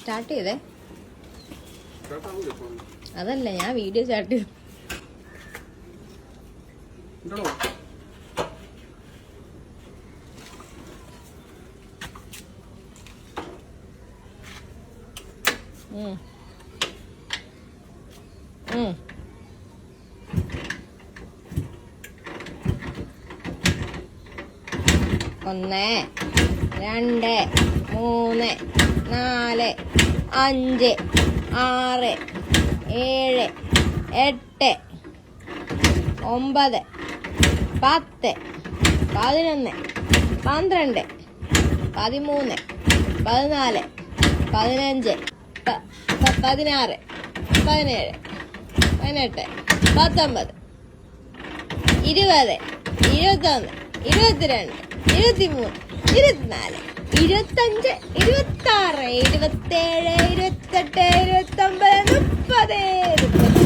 Start ചെയ്തേ. അതല്ല, ഞാൻ വീഡിയോ സ്റ്റാർട്ട് ചെയ്തു. ഒന്ന്, രണ്ട്, മൂന്ന്, നാല്, അഞ്ച്, ആറ്, ഏഴ്, എട്ട്, 9, 10, 11, 12, 13, 14, 15, 16, 17, 18, 19, 20, 21, 22, 23, 24, 25, 26, 27, 28, 29, 30.